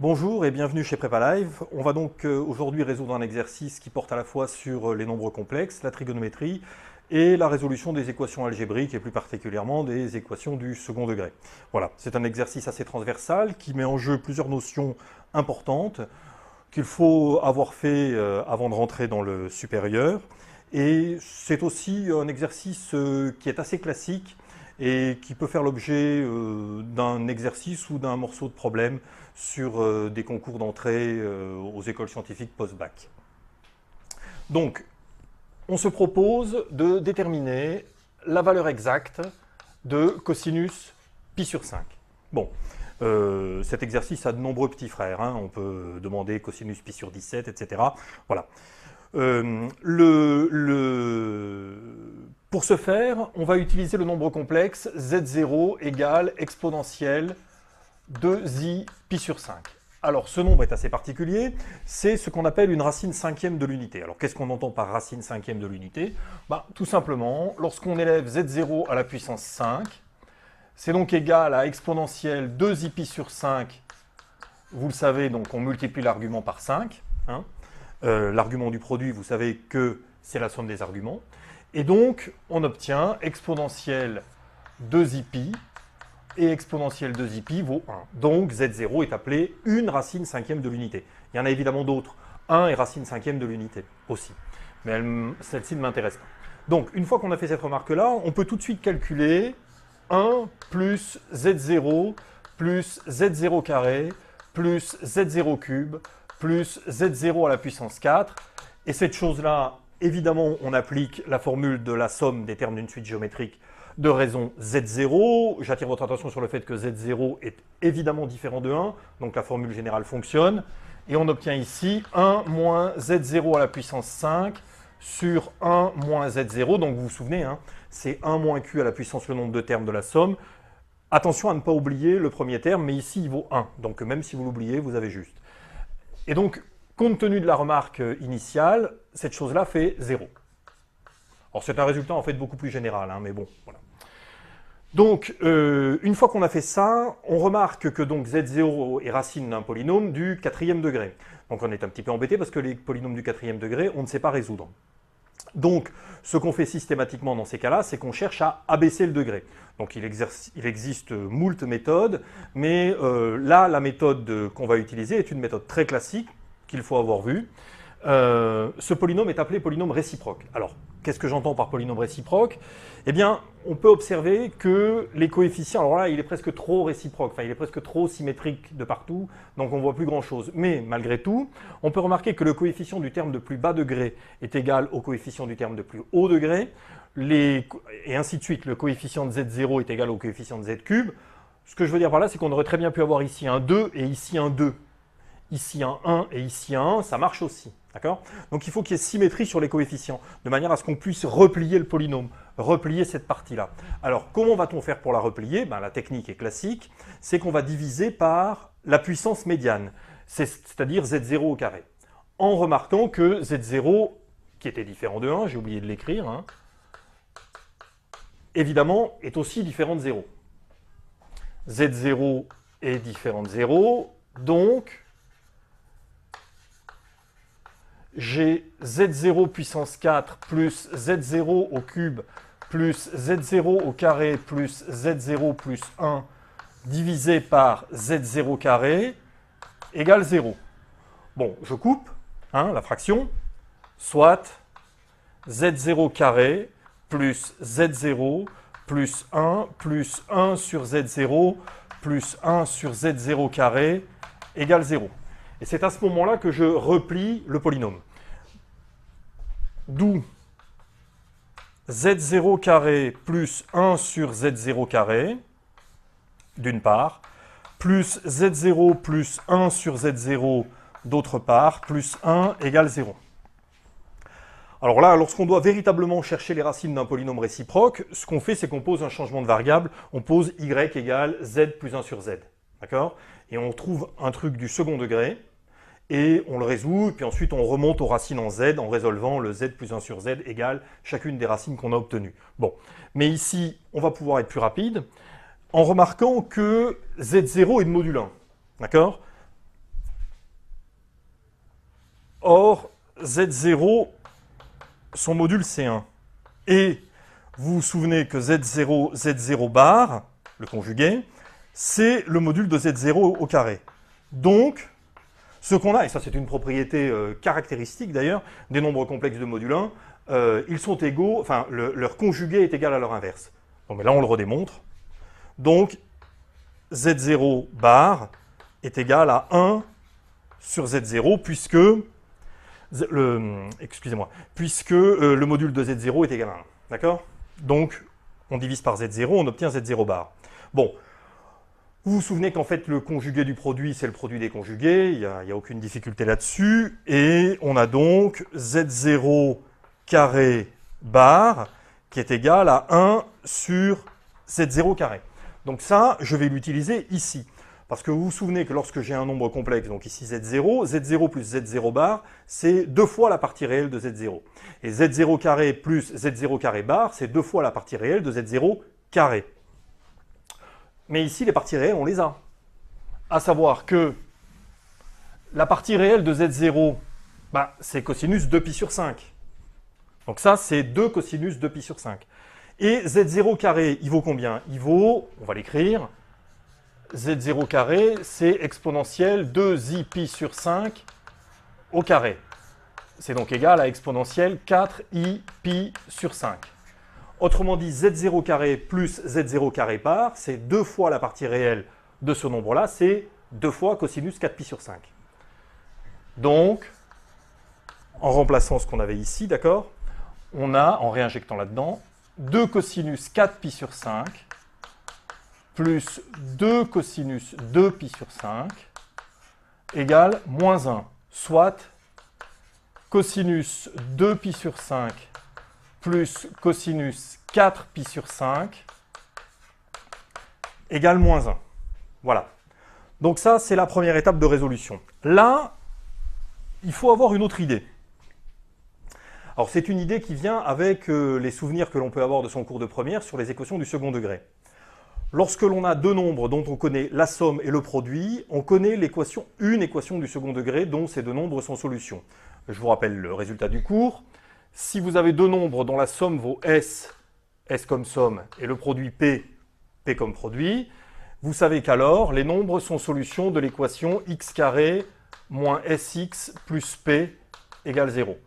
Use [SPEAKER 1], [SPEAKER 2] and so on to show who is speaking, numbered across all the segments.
[SPEAKER 1] Bonjour et bienvenue chez PrépaLive. On va donc aujourd'hui résoudre un exercice qui porte à la fois sur les nombres complexes, la trigonométrie et la résolution des équations algébriques et plus particulièrement des équations du second degré. Voilà, c'est un exercice assez transversal qui met en jeu plusieurs notions importantes qu'il faut avoir fait avant de rentrer dans le supérieur. Et c'est aussi un exercice qui est assez classique et qui peut faire l'objet d'un exercice ou d'un morceau de problème sur des concours d'entrée aux écoles scientifiques post-bac. Donc, on se propose de déterminer la valeur exacte de cosinus pi sur 5. Bon, cet exercice a de nombreux petits frères, hein. On peut demander cosinus pi sur 17, etc. Voilà. Pour ce faire, on va utiliser le nombre complexe z0 égale exponentielle de zi pi sur 5. Alors, ce nombre est assez particulier, c'est ce qu'on appelle une racine cinquième de l'unité. Alors, qu'est-ce qu'on entend par racine cinquième de l'unité? Tout simplement, lorsqu'on élève z0 à la puissance 5, c'est donc égal à exponentielle de zi pi sur 5. Vous le savez, donc on multiplie l'argument par 5. Hein. L'argument du produit, vous savez que c'est la somme des arguments. Et donc, on obtient exponentielle de zi pi, et exponentielle de zi pi vaut 1. Donc, z0 est appelé une racine cinquième de l'unité. Il y en a évidemment d'autres. 1 est racine cinquième de l'unité aussi. Mais celle-ci ne m'intéresse pas. Donc, une fois qu'on a fait cette remarque-là, on peut tout de suite calculer 1 plus z0 plus z0 carré plus z0 cube plus z0 à la puissance 4. Et cette chose-là, évidemment, on applique la formule de la somme des termes d'une suite géométrique de raison z0. J'attire votre attention sur le fait que z0 est évidemment différent de 1, donc la formule générale fonctionne. Et on obtient ici 1 moins z0 à la puissance 5 sur 1 moins z0. Donc vous vous souvenez, hein, c'est 1 moins q à la puissance le nombre de termes de la somme. Attention à ne pas oublier le premier terme, mais ici il vaut 1. Donc même si vous l'oubliez, vous avez juste. Et donc, compte tenu de la remarque initiale, cette chose-là fait 0. Alors c'est un résultat en fait beaucoup plus général, hein, mais bon, voilà. Donc, une fois qu'on a fait ça, on remarque que donc z0 est racine d'un polynôme du quatrième degré. Donc on est un petit peu embêté parce que les polynômes du quatrième degré, on ne sait pas résoudre. Donc, ce qu'on fait systématiquement dans ces cas-là, c'est qu'on cherche à abaisser le degré. Donc, il existe moult méthodes, mais là, la méthode qu'on va utiliser est une méthode très classique qu'il faut avoir vue. Ce polynôme est appelé polynôme réciproque. Alors, qu'est-ce que j'entends par polynôme réciproque? Eh bien, on peut observer que les coefficients, alors là, il est presque trop réciproque, enfin, il est presque trop symétrique de partout, donc on ne voit plus grand-chose. Mais malgré tout, on peut remarquer que le coefficient du terme de plus bas degré est égal au coefficient du terme de plus haut degré, et ainsi de suite. Le coefficient de z0 est égal au coefficient de z cube. Ce que je veux dire par là, c'est qu'on aurait très bien pu avoir ici un 2 et ici un 2. Ici un 1 et ici un 1, ça marche aussi. D'accord? Donc il faut qu'il y ait symétrie sur les coefficients, de manière à ce qu'on puisse replier le polynôme, replier cette partie-là. Alors comment va-t-on faire pour la replier? La technique est classique, c'est qu'on va diviser par la puissance médiane, c'est-à-dire z0 au carré. En remarquant que z0, qui était différent de 1, j'ai oublié de l'écrire, hein, évidemment est aussi différent de 0. z0 est différent de 0, donc j'ai z0 puissance 4 plus z0 au cube plus z0 au carré plus z0 plus 1 divisé par z0 carré égale 0. Bon, je coupe hein, la fraction, soit z0 carré plus z0 plus 1 sur z0 plus 1 sur z0 carré égale 0. Et c'est à ce moment-là que je replie le polynôme. D'où z0 carré plus 1 sur z0 carré, d'une part, plus z0 plus 1 sur z0, d'autre part, plus 1 égale 0. Alors là, lorsqu'on doit véritablement chercher les racines d'un polynôme réciproque, ce qu'on fait, c'est qu'on pose un changement de variable, on pose y égale z plus 1 sur z. D'accord? Et on trouve un truc du second degré, et on le résout, puis ensuite on remonte aux racines en z en résolvant le z plus 1 sur z égale chacune des racines qu'on a obtenues. Bon, mais ici, on va pouvoir être plus rapide en remarquant que z0 est de module 1. D'accord? Or, Z0, son module c'est 1. Et vous vous souvenez que Z0, Z0 bar, le conjugué, c'est le module de Z0 au carré. Donc, ce qu'on a, et ça c'est une propriété caractéristique d'ailleurs, des nombres complexes de module 1, ils sont égaux, enfin leur conjugué est égal à leur inverse. Bon, mais là on le redémontre. Donc, Z0 bar est égal à 1 sur Z0 puisque le module de Z0 est égal à 1. D'accord? Donc, on divise par Z0, on obtient Z0 bar. Bon, vous vous souvenez qu'en fait, le conjugué du produit, c'est le produit des conjugués. Il n'y a aucune difficulté là-dessus. Et on a donc Z0 carré bar qui est égal à 1 sur Z0 carré. Donc ça, je vais l'utiliser ici. Parce que vous vous souvenez que lorsque j'ai un nombre complexe, donc ici Z0, Z0 plus Z0 bar, c'est 2 fois la partie réelle de Z0. Et Z0 carré plus Z0 carré bar, c'est 2 fois la partie réelle de Z0 carré. Mais ici, les parties réelles, on les a. À savoir que la partie réelle de Z0, bah, c'est cosinus 2pi sur 5. Donc ça, c'est 2 cosinus 2pi sur 5. Et Z0 carré, il vaut combien? Il vaut, on va l'écrire, Z0 carré, c'est exponentielle 2i pi sur 5 au carré. C'est donc égal à exponentielle 4i pi sur 5. Autrement dit, Z0 carré plus Z0 carré bar, c'est 2 fois la partie réelle de ce nombre-là, c'est 2 fois cosinus 4pi sur 5. Donc, en remplaçant ce qu'on avait ici, d'accord, on a, en réinjectant là-dedans, 2 cosinus 4pi sur 5 plus 2 cosinus 2pi sur 5 égale moins 1, soit cosinus 2pi sur 5 plus cosinus 4pi sur 5 égale moins 1. Voilà. Donc ça, c'est la première étape de résolution. Là, il faut avoir une autre idée. Alors c'est une idée qui vient avec les souvenirs que l'on peut avoir de son cours de première sur les équations du second degré. Lorsque l'on a deux nombres dont on connaît la somme et le produit, on connaît une équation du second degré dont ces deux nombres sont solutions. Je vous rappelle le résultat du cours. Si vous avez deux nombres dont la somme vaut S, S comme somme, et le produit P, P comme produit, vous savez qu'alors les nombres sont solutions de l'équation x carré moins sx plus P égale 0.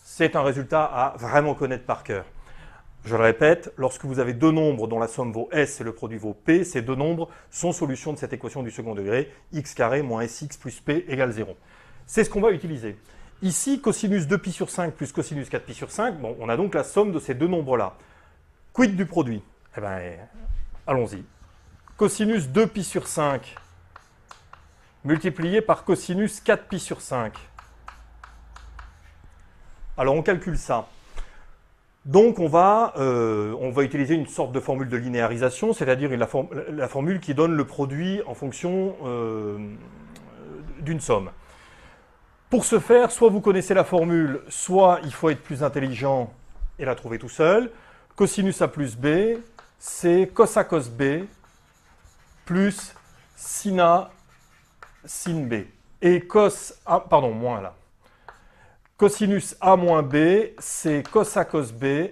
[SPEAKER 1] C'est un résultat à vraiment connaître par cœur. Je le répète, lorsque vous avez deux nombres dont la somme vaut S et le produit vaut P, ces deux nombres sont solutions de cette équation du second degré, x carré moins sx plus P égale 0. C'est ce qu'on va utiliser. Ici, cosinus 2pi sur 5 plus cosinus 4pi sur 5, bon, on a donc la somme de ces deux nombres-là. Quid du produit? Eh bien, allons-y. Cosinus 2pi sur 5 multiplié par cosinus 4pi sur 5. Alors, on calcule ça. Donc, on va utiliser une sorte de formule de linéarisation, c'est-à-dire la formule qui donne le produit en fonction d'une somme. Pour ce faire, soit vous connaissez la formule, soit il faut être plus intelligent et la trouver tout seul. Cosinus A plus B, c'est cos A cos B plus sin A sin B. Et cos A, pardon, moins là. Cosinus A moins B, c'est cos A cos B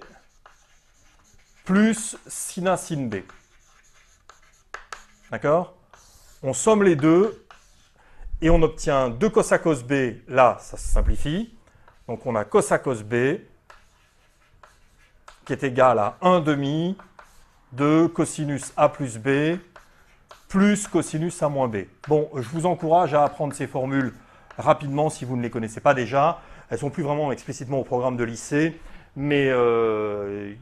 [SPEAKER 1] plus sin A sin B. D'accord? On somme les deux et on obtient 2 cos A cos B. Là, ça se simplifie. Donc on a cos A cos B qui est égal à 1 demi de cosinus A plus B plus cosinus A moins B. Bon, je vous encourage à apprendre ces formules rapidement si vous ne les connaissez pas déjà. Elles ne sont plus vraiment explicitement au programme de lycée, mais le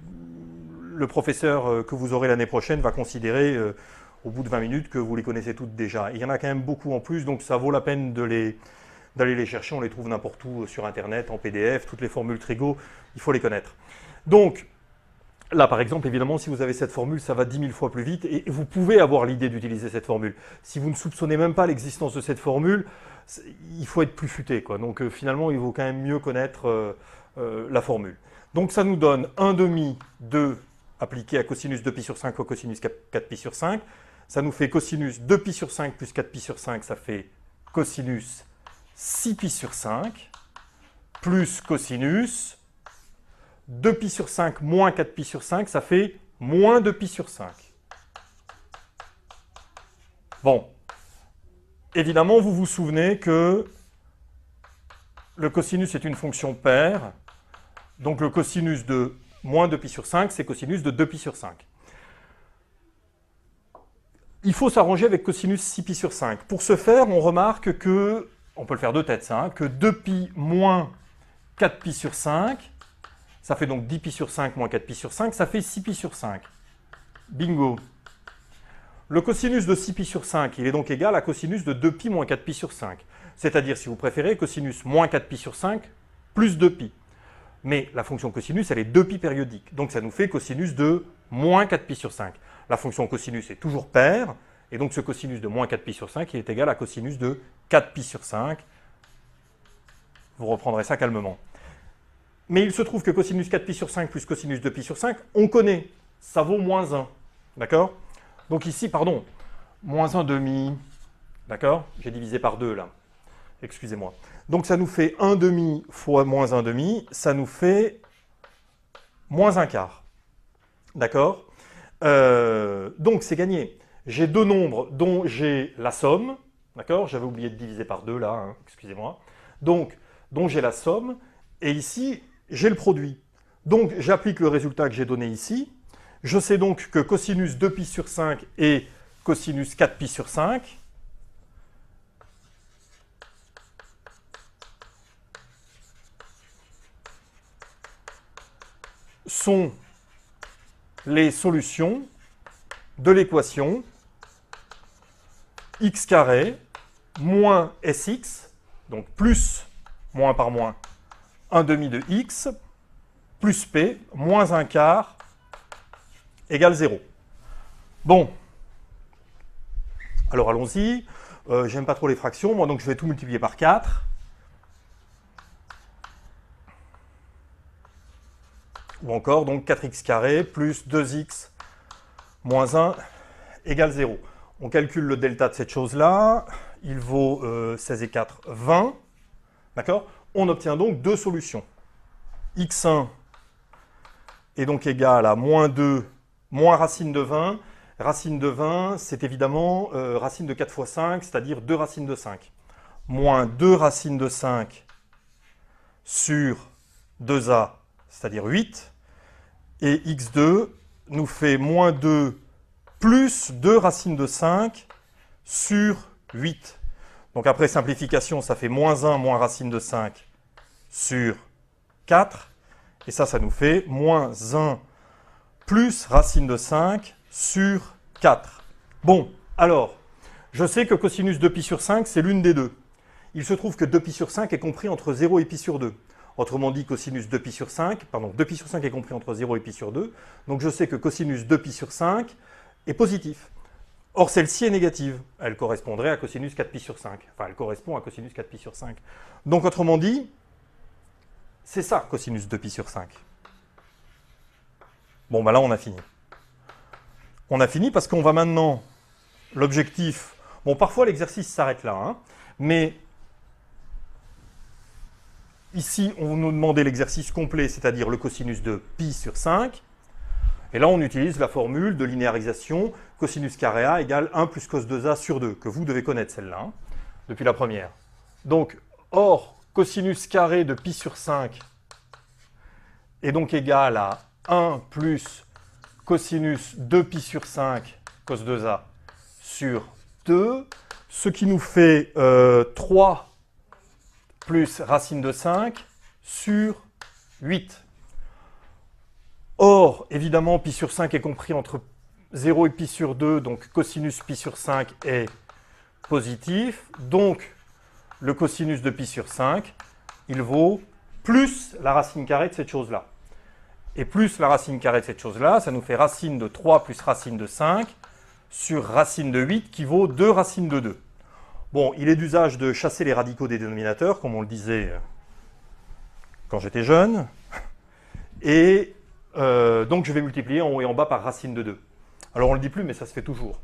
[SPEAKER 1] professeur que vous aurez l'année prochaine va considérer au bout de 20 minutes que vous les connaissez toutes déjà. Il y en a quand même beaucoup en plus, donc ça vaut la peine d'aller les chercher. On les trouve n'importe où sur Internet, en PDF, toutes les formules Trigo, il faut les connaître. Donc, là, par exemple, évidemment, si vous avez cette formule, ça va 10 000 fois plus vite et vous pouvez avoir l'idée d'utiliser cette formule. Si vous ne soupçonnez même pas l'existence de cette formule, il faut être plus futé, quoi. Donc, finalement, il vaut quand même mieux connaître la formule. Donc, ça nous donne 1 demi de appliqué à cosinus 2pi sur 5 au cosinus 4pi sur 5. Ça nous fait cosinus 2pi sur 5 plus 4pi sur 5, ça fait cosinus 6pi sur 5. plus cosinus, 2pi sur 5 moins 4pi sur 5, ça fait moins 2pi sur 5. Bon, évidemment, vous vous souvenez que le cosinus est une fonction paire, donc le cosinus de moins 2pi sur 5, c'est cosinus de 2pi sur 5. Il faut s'arranger avec cosinus 6pi sur 5. Pour ce faire, on remarque que, on peut le faire de tête ça, hein, que 2pi moins 4pi sur 5, ça fait donc 10pi sur 5 moins 4pi sur 5, ça fait 6pi sur 5. Bingo. Le cosinus de 6pi sur 5, il est donc égal à cosinus de 2pi moins 4pi sur 5. C'est-à-dire, si vous préférez, cosinus moins 4pi sur 5 plus 2pi. Mais la fonction cosinus, elle est 2pi périodique. Donc ça nous fait cosinus de moins 4pi sur 5. La fonction cosinus est toujours paire, et donc ce cosinus de moins 4pi sur 5, il est égal à cosinus de 4pi sur 5. Vous reprendrez ça calmement. Mais il se trouve que cosinus 4pi sur 5 plus cosinus 2pi sur 5, on connaît. Ça vaut moins 1. D'accord? Donc ici, pardon, moins 1 demi. D'accord? J'ai divisé par 2 là. Excusez-moi. Donc ça nous fait 1 demi fois moins 1 demi, ça nous fait moins 1 quart. D'accord? Donc c'est gagné. J'ai deux nombres dont j'ai la somme. D'accord? J'avais oublié de diviser par 2 là, hein, excusez-moi. Donc, dont j'ai la somme. Et ici, j'ai le produit. Donc j'applique le résultat que j'ai donné ici. Je sais donc que cosinus 2pi sur 5 et cosinus 4pi sur 5 sont les solutions de l'équation x carré moins sx, donc plus moins par moins 1 demi de x, plus p moins 1 quart égale 0. Bon, alors allons-y. J'aime pas trop les fractions, moi, donc je vais tout multiplier par 4. Ou encore, donc 4x carré plus 2x moins 1 égale 0. On calcule le delta de cette chose-là. Il vaut 16 et 4, 20. D'accord? On obtient donc deux solutions. x1 est donc égal à moins 2 moins racine de 20. Racine de 20, c'est évidemment racine de 4 fois 5, c'est-à-dire 2 racines de 5. Moins 2 racines de 5 sur 2a, c'est-à-dire 8. Et x2 nous fait moins 2 plus 2 racines de 5 sur 8. Donc après simplification, ça fait moins 1 moins racine de 5 sur 4. Et ça nous fait moins 1 plus racine de 5 sur 4. Bon, alors, je sais que cosinus 2pi sur 5, c'est l'une des deux. Il se trouve que 2pi sur 5 est compris entre 0 et pi sur 2. Autrement dit, cosinus 2pi sur 5, pardon, 2pi sur 5 est compris entre 0 et pi sur 2. Donc je sais que cosinus 2pi sur 5 est positif. Or, celle-ci est négative. Elle correspondrait à cosinus 4pi sur 5. Enfin, elle correspond à cosinus 4pi sur 5. Donc, autrement dit, c'est ça, cosinus 2pi sur 5. Bon, ben là, on a fini. On a fini parce qu'on va maintenant, l'objectif... Bon, parfois, l'exercice s'arrête là, hein, mais ici, on nous demandait l'exercice complet, c'est-à-dire le cosinus de pi sur 5. Et là, on utilise la formule de linéarisation cosinus carré a égale 1 plus cos 2a sur 2, que vous devez connaître celle-là, hein, depuis la première. Donc, or, cosinus carré de pi sur 5 est donc égal à 1 plus cosinus 2pi sur 5 cos 2a sur 2, ce qui nous fait 3 plus racine de 5 sur 8. Or, évidemment, pi sur 5 est compris entre 0 et pi sur 2, donc cosinus pi sur 5 est positif. Donc, le cosinus de pi sur 5, il vaut plus la racine carrée de cette chose-là. Et plus la racine carrée de cette chose-là, ça nous fait racine de 3 plus racine de 5 sur racine de 8 qui vaut 2 racines de 2. Bon, il est d'usage de chasser les radicaux des dénominateurs, comme on le disait quand j'étais jeune. Et donc je vais multiplier en haut et en bas par racine de 2. Alors on ne le dit plus, mais ça se fait toujours.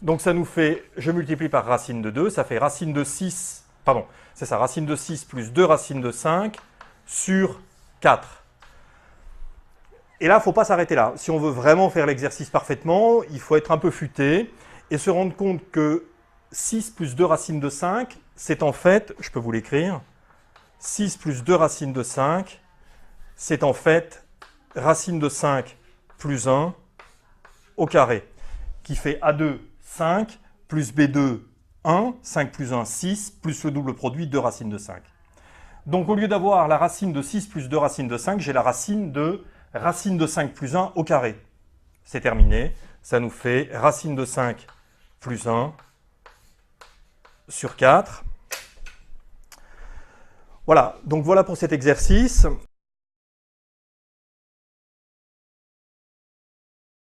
[SPEAKER 1] Donc ça nous fait, je multiplie par racine de 2, ça fait racine de 6 pardon, c'est ça, racine de 6 plus 2 racines de 5 sur 4. Et là, il ne faut pas s'arrêter là. Si on veut vraiment faire l'exercice parfaitement, il faut être un peu futé et se rendre compte que 6 plus 2 racines de 5, c'est en fait, je peux vous l'écrire, 6 plus 2 racines de 5, c'est en fait racine de 5 plus 1 au carré, qui fait A2, 5, plus B2, 1, 5 plus 1, 6, plus le double produit, 2 racines de 5. Donc au lieu d'avoir la racine de 6 plus 2 racines de 5, j'ai la racine de 5 plus 1 au carré. C'est terminé, ça nous fait racine de 5 plus 1 sur 4. Voilà, donc voilà pour cet exercice.